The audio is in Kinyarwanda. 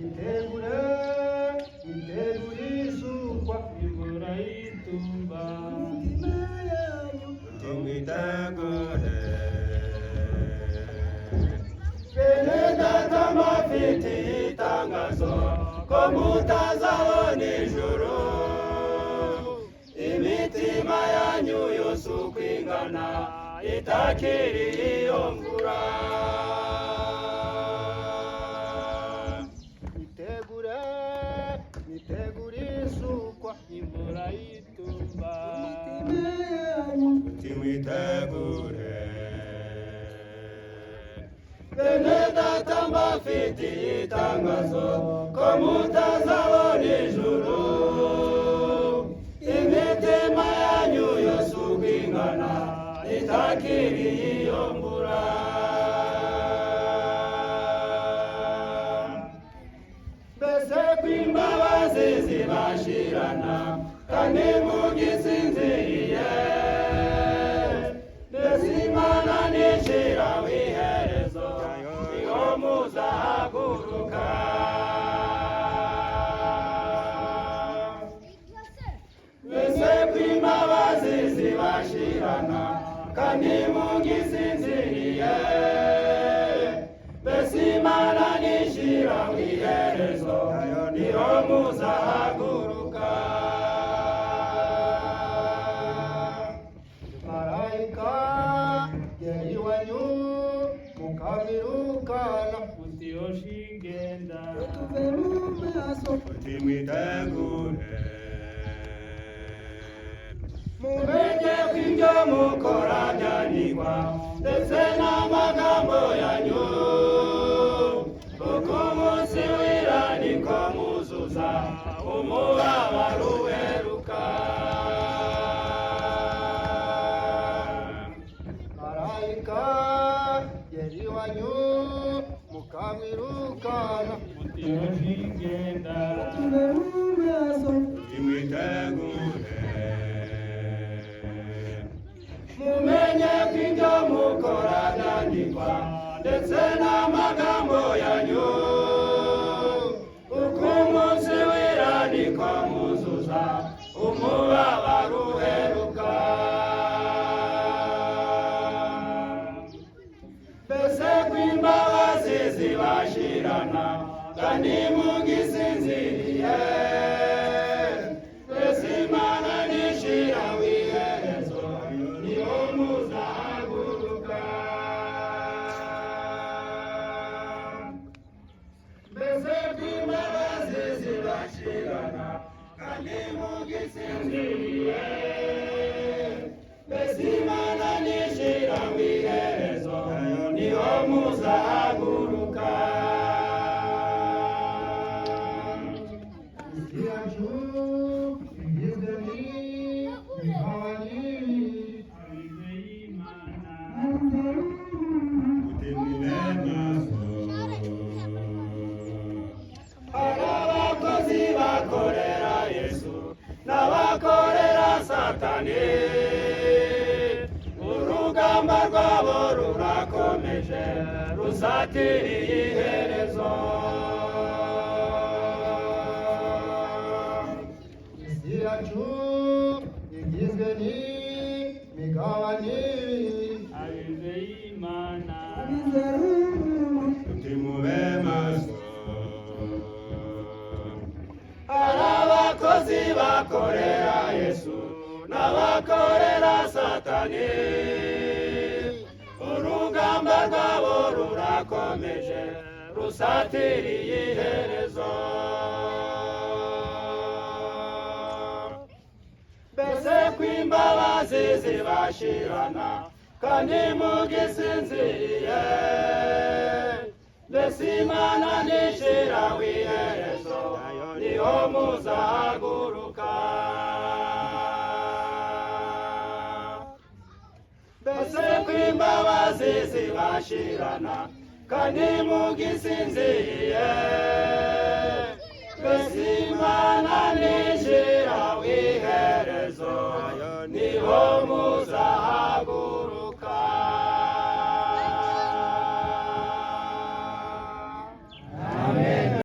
Itegure isukwa imvura y'itumba. Timwitegure. Bene data mufite itangazo ko mutazabona ijuru. Imitima yanyu yose uko ingana itakiri iyo mvura. Itegure isukwa imvura y'itumba. Timwitegure. Bene data mbafite itangazo ko mutazabona ijuru. Imitima yanyu yose uko ingana itakiri iyo mvura. Mbese ko imbabazi zibashirana kandi mugisinziriye. Mbese Imana ntishiraho iherezo niho muzahaguruka. Mbese ko imbabazi zibashirana kandi mugisinziriye. Mbese Imana ntishiraho iherezo niho muzahaguruka. Marayika yari iwanyu mukabirukana mutiyoshigenda. Timwitegure. Mumenye ko ibyo mukora byandikwa ndetse n'amagambo yanyu. Kuko umunsi w'irandiko muzuza umubabaro uheruka. Marayika yari iwanyu mukamwirukana mutiyoshigenda. Timwitegure. Mumenye ko ibyo mukora byandikwa ndetse n'amagambo yanyu. Uko umunsi w'irandiko muzuza umubabaro uheruka. Mbese ko imbabazi zibashirana kandi mugisinziriye. Mbese Imana ntishiraho iherezo niho muzahaguruka. Mbese ko imbabazi zibashirana kandi mugisinziriye. Mbese Imana ntishiraho iherezo niho muzahaguruka. Isi yacu igizwe n'imihawani abize y'Imana. Hari abakozi bakorera Yesu n'abakorera Satani. Urugamba rwabo rurakomeje rusatiriye iherezo. Isi yacu igizwe n'imigabane abize y'Imana. Timube maso. Hari abakozi bakorera Yesu n'abakorera Satani. Urugamba rwabo rurakomeje rusatiriye iherezo. Mbese ko imbabazi zibashirana kandi mugisinziriye. Mbese Imana ntishiraho iherezo niho muzahaguruka. Mbese ko imbabazi zibashirana kandi mugisinziriye.